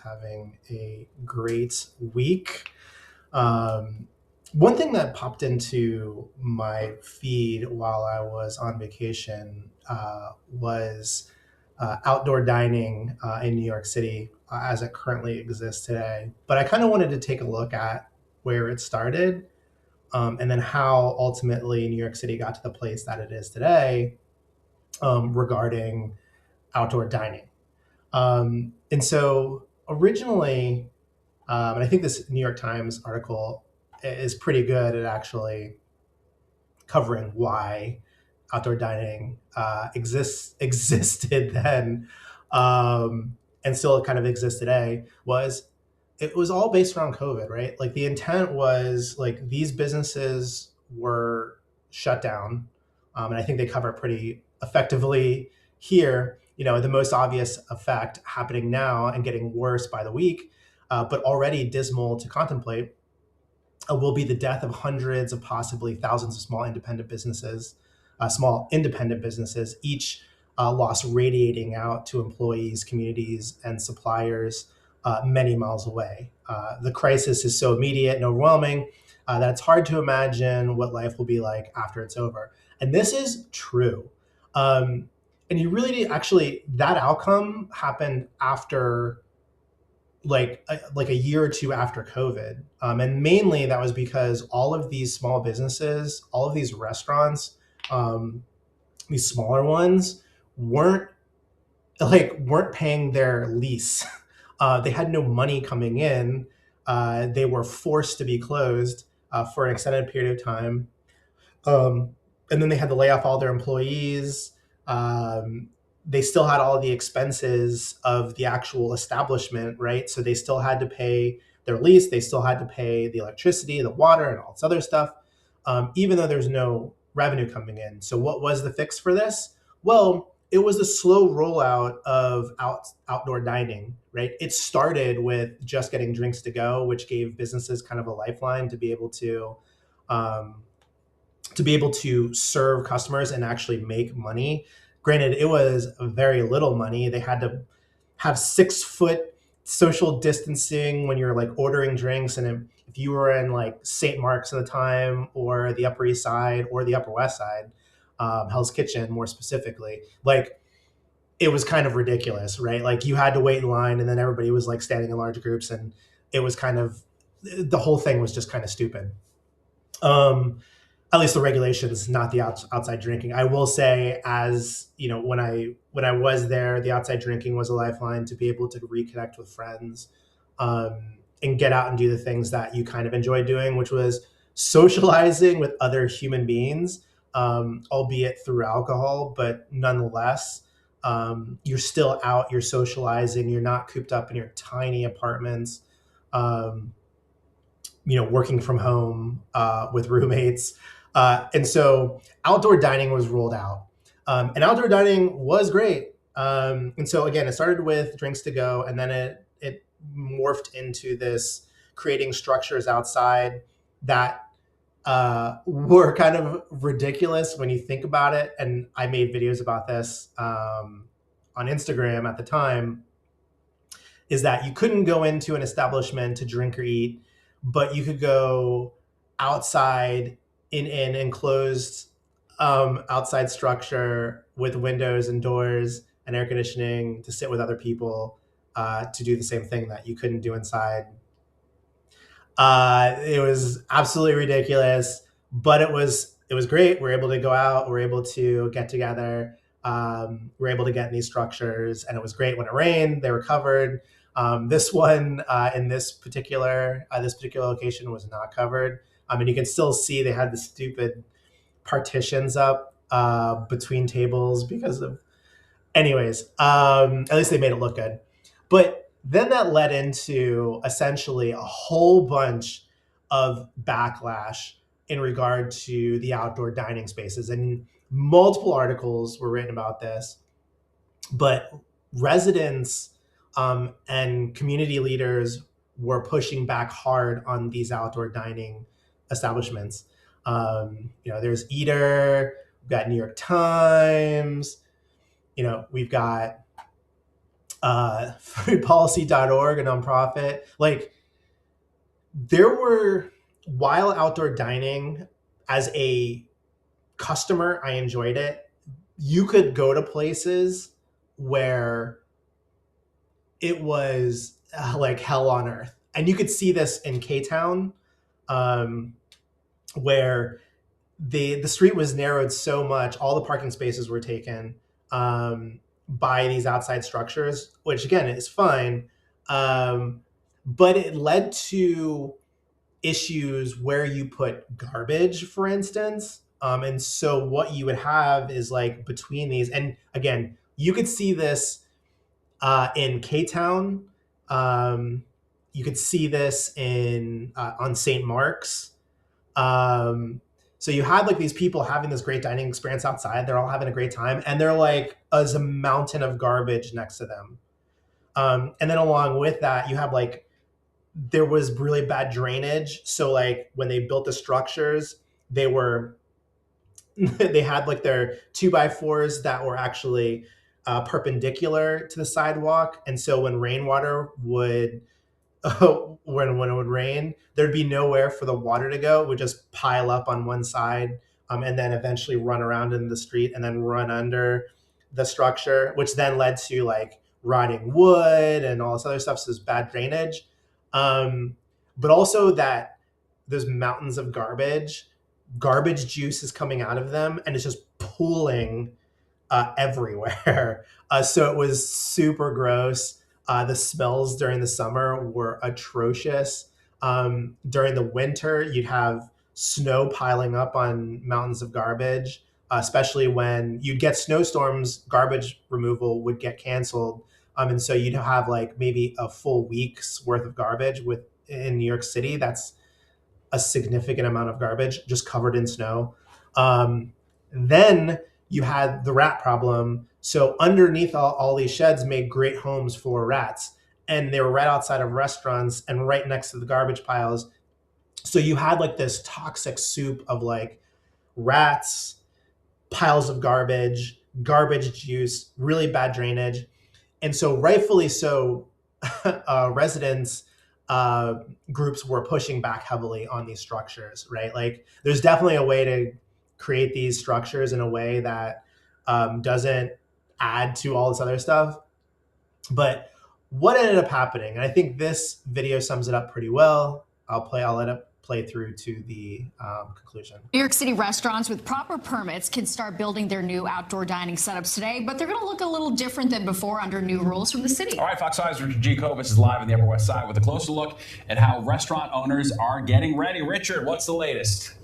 having a great week. Um, One thing that popped into my feed while I was on vacation was outdoor dining in New York City as it currently exists today. But I kind of wanted to take a look at where it started, and then how ultimately New York City got to the place that it is today, regarding outdoor dining. And so originally, and I think this New York Times article is pretty good at actually covering why outdoor dining existed then, and still kind of exists today. Was It was all based around COVID, right? Like the intent was like these businesses were shut down, and I think they cover it pretty effectively here. The most obvious effect happening now and getting worse by the week, but already dismal to contemplate, will be the death of hundreds of possibly thousands of small independent businesses, each loss radiating out to employees, communities, and suppliers many miles away. The crisis is so immediate and overwhelming that it's hard to imagine what life will be like after it's over. And this is true. And you really actually, that outcome happened after like a year or two after COVID, and mainly that was because all of these small businesses, all of these restaurants, um, these smaller ones, weren't weren't paying their lease. They had no money coming in. They were forced to be closed for an extended period of time, um, and then they had to lay off all their employees. They still had all the expenses of the actual establishment, right? So they still had to pay their lease, they still had to pay the electricity, the water, and all this other stuff, even though there's no revenue coming in. So what was the fix for this? Well, it was a slow rollout of outdoor dining, right? It started with just getting drinks to go, which gave businesses kind of a lifeline um, to be able to serve customers and actually make money. Granted, it was very little money. They had to have 6 foot social distancing when you're like ordering drinks. And if you were in like St. Mark's at the time, or the Upper East Side, or the Upper West Side, Hell's Kitchen more specifically, like it was kind of ridiculous, right? Like you had to wait in line, and then everybody was like standing in large groups, and it was kind of, the whole thing was just kind of stupid. Um, at least the regulations, not the outside drinking. I will say, as you know, when I was there, the outside drinking was a lifeline to be able to reconnect with friends, and get out and do the things that you kind of enjoy doing, which was socializing with other human beings, albeit through alcohol, but nonetheless, you're still out, you're socializing, you're not cooped up in your tiny apartments. Um, Working from home with roommates. And so outdoor dining was rolled out. And outdoor dining was great. And so again, it started with drinks to go, and then it morphed into this creating structures outside that were kind of ridiculous when you think about it. And I made videos about this on Instagram at the time, is that you couldn't go into an establishment to drink or eat, but you could go outside in an enclosed outside structure with windows and doors and air conditioning to sit with other people, to do the same thing that you couldn't do inside. It was absolutely ridiculous, but it was great. We're able to go out. We're able to get together. We're able to get in these structures, and it was great when it rained. They were covered. This one, in this particular location, was not covered. I mean, you can still see they had the stupid partitions up between tables because of. Anyways, at least they made it look good. But then that led into essentially a whole bunch of backlash in regard to the outdoor dining spaces. And multiple articles were written about this, but residents, and community leaders were pushing back hard on these outdoor dining establishments. There's Eater, we've got New York Times, we've got foodpolicy.org, a nonprofit. Like, there were, while outdoor dining, as a customer, I enjoyed it. You could go to places where it was like hell on earth. And you could see this in K-Town, where the street was narrowed so much, all the parking spaces were taken by these outside structures, which again is fine. But it led to issues where you put garbage, for instance. And so what you would have is like between these, and again, you could see this in K-Town. You could see this in on St. Mark's. So you had like these people having this great dining experience outside. They're all having a great time, and they're like, there's a mountain of garbage next to them. And then along with that, you have like, there was really bad drainage. So like when they built the structures, they had like their 2x4s that were actually perpendicular to the sidewalk. And so when rainwater would, when it would rain, there'd be nowhere for the water to go. It would just pile up on one side, and then eventually run around in the street and then run under the structure, which then led to like rotting wood and all this other stuff. So there's bad drainage. But also that there's mountains of garbage juice is coming out of them, and it's just pooling everywhere. So it was super gross. The smells during the summer were atrocious. During the winter, you'd have snow piling up on mountains of garbage, especially when you'd get snowstorms, garbage removal would get canceled. And so you'd have like maybe a full week's worth of garbage in New York City. That's a significant amount of garbage just covered in snow. Then you had the rat problem. So underneath all these sheds made great homes for rats. And they were right outside of restaurants and right next to the garbage piles. So you had like this toxic soup of like rats, piles of garbage juice, really bad drainage. And so rightfully so, residents groups were pushing back heavily on these structures, right? Like there's definitely a way to create these structures in a way that doesn't add to all this other stuff. But what ended up happening, and I think this video sums it up pretty well. I'll let it play through to the conclusion. New York City restaurants with proper permits can start building their new outdoor dining setups today, but they're going to look a little different than before under new rules from the city. All right, Fox 5's Richard G. Kovitz is live in the Upper West Side with a closer look at how restaurant owners are getting ready. Richard, what's the latest?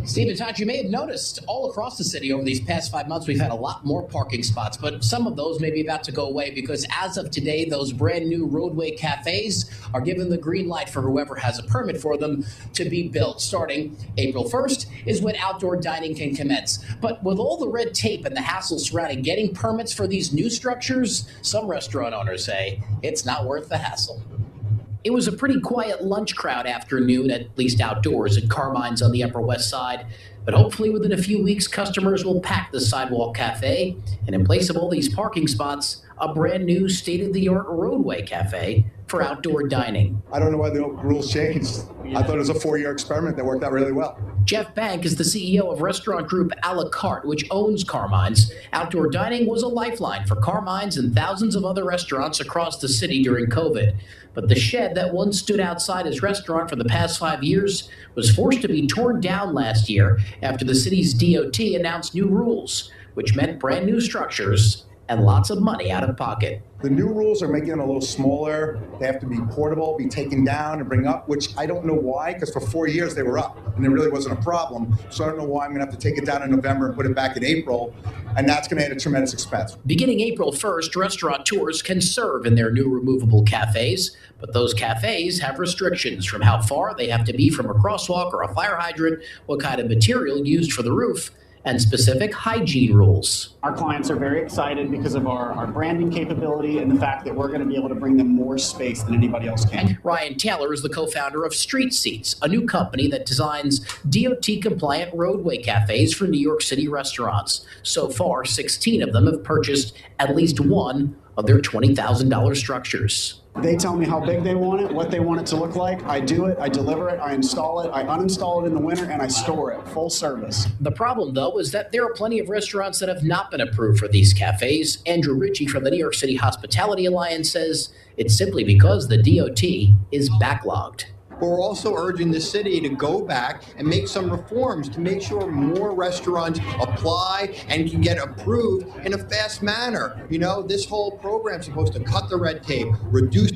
Steve and Todd, you may have noticed all across the city over these past 5 months, we've had a lot more parking spots, but some of those may be about to go away because as of today, those brand new roadway cafes are given the green light for whoever has a permit for them to be built. Starting April 1st is when outdoor dining can commence. But with all the red tape and the hassle surrounding getting permits for these new structures, some restaurant owners say it's not worth the hassle. It was a pretty quiet lunch crowd afternoon, at least outdoors at Carmine's on the Upper West Side. But hopefully within a few weeks, customers will pack the Sidewalk Cafe. And in place of all these parking spots, a brand new state-of-the-art roadway cafe for outdoor dining. I don't know why the rules changed. I thought it was a 4-year experiment that worked out really well. Jeff Bank is the CEO of restaurant group A La Carte, which owns Carmine's. Outdoor dining was a lifeline for Carmine's and thousands of other restaurants across the city during COVID. But the shed that once stood outside his restaurant for the past 5 years was forced to be torn down last year after the city's DOT announced new rules, which meant brand new structures and lots of money out of pocket. The new rules are making them a little smaller. They have to be portable, be taken down and bring up, which I don't know why, because for 4 years they were up and it really wasn't a problem. So I don't know why I'm gonna have to take it down in November and put it back in April. And that's gonna add a tremendous expense. Beginning April 1st, restaurateurs can serve in their new removable cafes, but those cafes have restrictions from how far they have to be from a crosswalk or a fire hydrant, what kind of material used for the roof, and specific hygiene rules. Our clients are very excited because of our branding capability and the fact that we're going to be able to bring them more space than anybody else can. Ryan Taylor is the co-founder of Street Seats, a new company that designs DOT-compliant roadway cafes for New York City restaurants. So far, 16 of them have purchased at least one of their $20,000 structures. They tell me how big they want it, what they want it to look like. I do it, I deliver it, I install it, I uninstall it in the winter, and I store it, full service. The problem, though, is that there are plenty of restaurants that have not been approved for these cafes. Andrew Ritchie from the New York City Hospitality Alliance says it's simply because the DOT is backlogged. But we're also urging the city to go back and make some reforms to make sure more restaurants apply and can get approved in a fast manner. You know, this whole program is supposed to cut the red tape, reduce.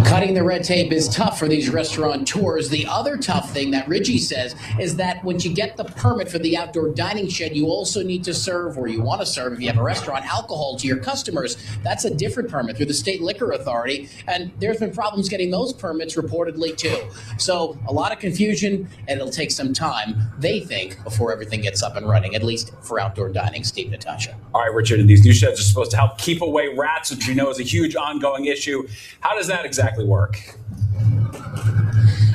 Cutting the red tape is tough for these restaurateurs. The other tough thing that Ritchie says is that once you get the permit for the outdoor dining shed, you also need to serve, or you want to serve if you have a restaurant, alcohol to your customers. That's a different permit through the state liquor authority, and there's been problems getting those permits reportedly too. So a lot of confusion, and it'll take some time, they think, before everything gets up and running, at least for outdoor dining. Steve, Natasha. All right, Richard, and these new sheds are supposed to help keep away rats, which we know is a huge ongoing issue. How does that exactly work?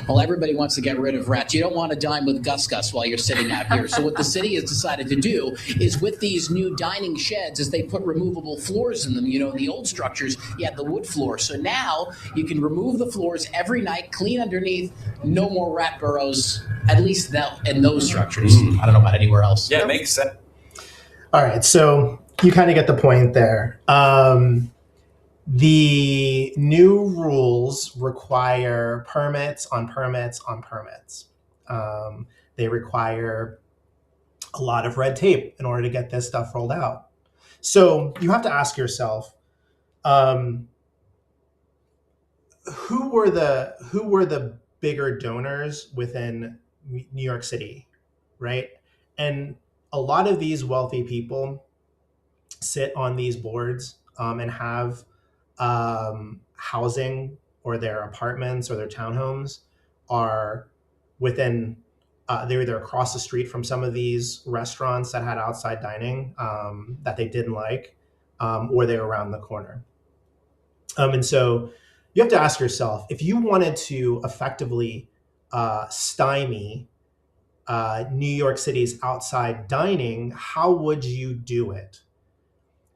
Well, everybody wants to get rid of rats. You don't want to dine with Gus while you're sitting out here. So what the city has decided to do is with these new dining sheds, is they put removable floors in them. You know, in the old structures, you had the wood floor. So now you can remove the floors every night, clean underneath, no more rat burrows, at least in those structures. I don't know about anywhere else. Yeah, it makes sense. All right, so you kind of get the point there. The new rules require permits on permits on permits. They require a lot of red tape in order to get this stuff rolled out. So you have to ask yourself, who were the bigger donors within New York City, right? And a lot of these wealthy people sit on these boards and have housing, or their apartments or their townhomes are within, they're either across the street from some of these restaurants that had outside dining that they didn't like, or they're around the corner. And so you have to ask yourself, if you wanted to effectively stymie New York City's outside dining, how would you do it?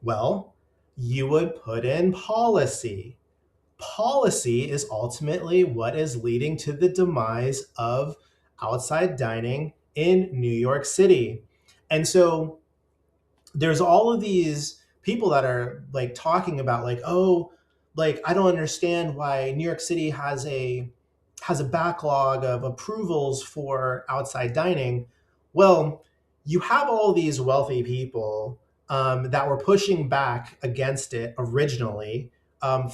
Well, you would put in policy. Policy is ultimately what is leading to the demise of outside dining in New York City. And so there's all of these people that are like talking about like, oh, like, I don't understand why New York City has a backlog of approvals for outside dining. Well, you have all these wealthy people that were pushing back against it originally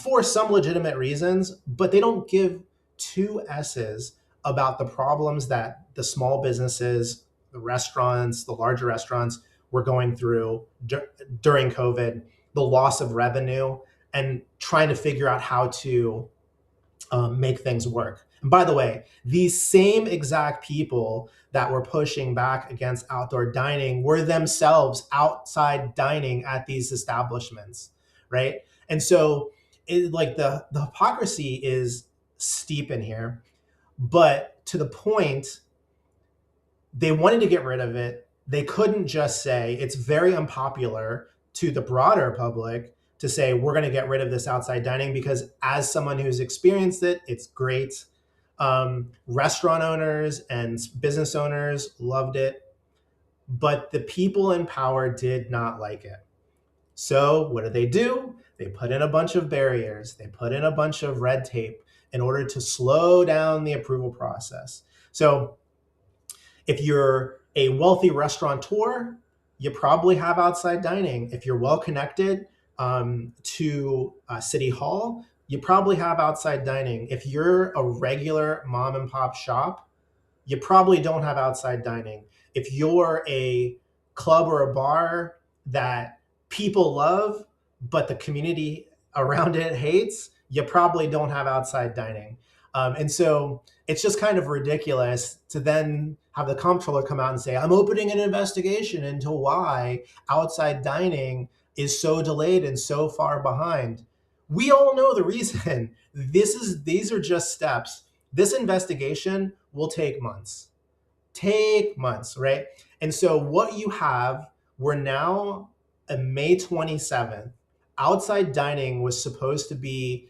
for some legitimate reasons, but they don't give two S's about the problems that the small businesses, the restaurants, the larger restaurants were going through during COVID, the loss of revenue, and trying to figure out how to make things work. And by the way, these same exact people that were pushing back against outdoor dining were themselves outside dining at these establishments, right? And so the hypocrisy is steep in here, but to the point, they wanted to get rid of it. They couldn't just say, it's very unpopular to the broader public to say, we're going to get rid of this outside dining, because as someone who's experienced it, it's great. Restaurant owners and business owners loved it, but the people in power did not like it. So what do? They put in a bunch of barriers. They put in a bunch of red tape in order to slow down the approval process. So if you're a wealthy restaurateur, you probably have outside dining. If you're well connected to City Hall, you probably have outside dining. If you're a regular mom and pop shop, you probably don't have outside dining. If you're a club or a bar that people love, but the community around it hates, you probably don't have outside dining. And so it's just kind of ridiculous to then have the comptroller come out and say, I'm opening an investigation into why outside dining is so delayed and so far behind. We all know the reason. These are just steps. This investigation will take months. Take months, right? And so what you have, we're now on May 27th. Outside dining was supposed to be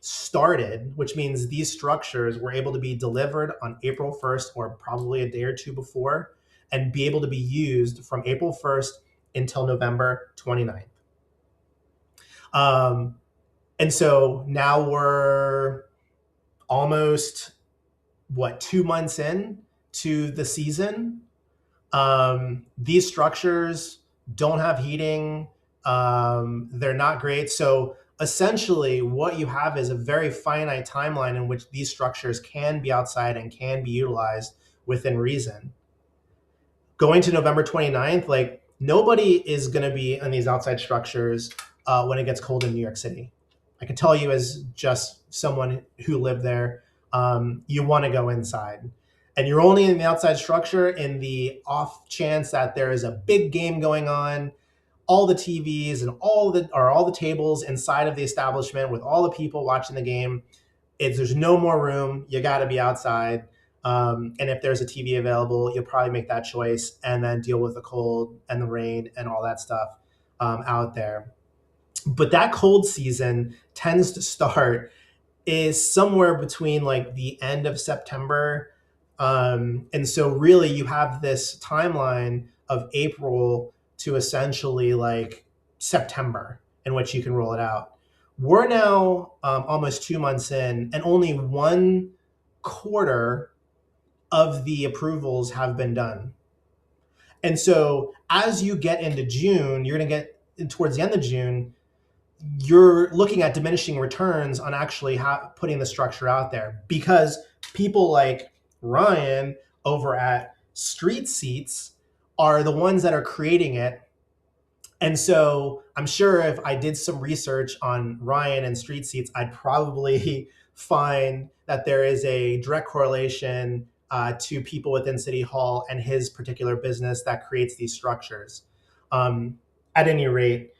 started, which means these structures were able to be delivered on April 1st or probably a day or two before and be able to be used from April 1st until November 29th. And so now we're almost, 2 months in to the season. These structures don't have heating. They're not great. So essentially what you have is a very finite timeline in which these structures can be outside and can be utilized within reason. Going to November 29th, like nobody is going to be in these outside structures when it gets cold in New York City. I can tell you as just someone who lived there, you want to go inside. And you're only in the outside structure in the off chance that there is a big game going on, all the TVs and all the tables inside of the establishment with all the people watching the game. There's no more room. You got to be outside. And if there's a TV available, you'll probably make that choice and then deal with the cold and the rain and all that stuff out there. But that cold season tends to start is somewhere between like the end of September. And so really you have this timeline of April to essentially like September in which you can roll it out. We're now almost 2 months in and only 1/4 of the approvals have been done. And so as you get into June, you're going to get towards the end of June, you're looking at diminishing returns on actually putting the structure out there because people like Ryan over at Street Seats are the ones that are creating it. And so I'm sure if I did some research on Ryan and Street Seats, I'd probably find that there is a direct correlation to people within City Hall and his particular business that creates these structures. At any rate,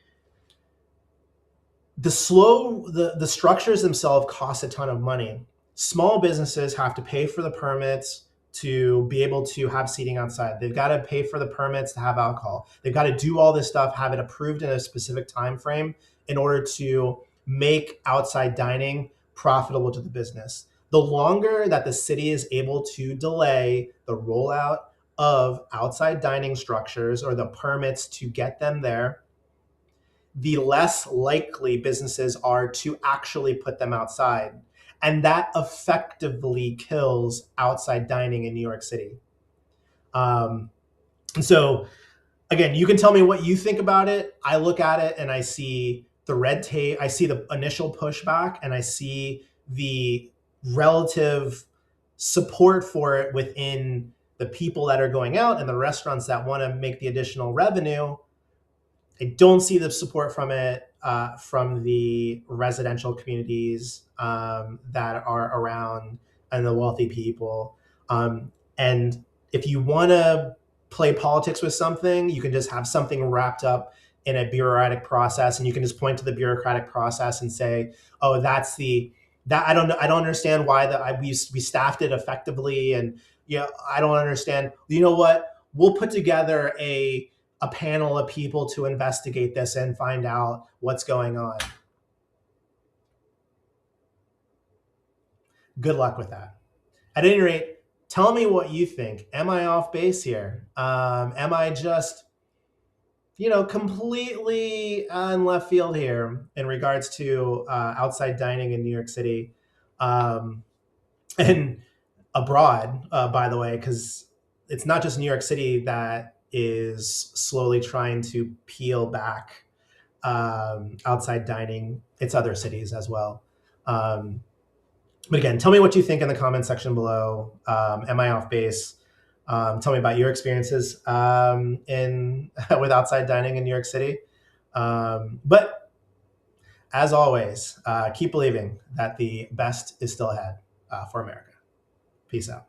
the structures themselves cost a ton of money. Small businesses have to pay for the permits to be able to have seating outside. They've got to pay for the permits to have alcohol. They've got to do all this stuff, have it approved in a specific time frame in order to make outside dining profitable to the business. The longer that the city is able to delay the rollout of outside dining structures or the permits to get them there, the less likely businesses are to actually put them outside. And that effectively kills outside dining in New York City. And so, again, you can tell me what you think about it. I look at it and I see the red tape, I see the initial pushback, and I see the relative support for it within the people that are going out and the restaurants that want to make the additional revenue. I don't see the support from it from the residential communities that are around and the wealthy people. And if you want to play politics with something, you can just have something wrapped up in a bureaucratic process, and you can just point to the bureaucratic process and say, "Oh, that I don't know. I don't understand why we staffed it effectively, and I don't understand. You know what? We'll put together a panel of people to investigate this and find out what's going on." Good luck with that. At any rate, tell me what you think. Am I off base here? Am I just, completely in left field here in regards to outside dining in New York City and abroad, by the way, because it's not just New York City that is slowly trying to peel back outside dining. It's other cities as well. But again, tell me what you think in the comment section below. Am I off base? Tell me about your experiences with outside dining in New York City. But as always, keep believing that the best is still ahead. for America. Peace out.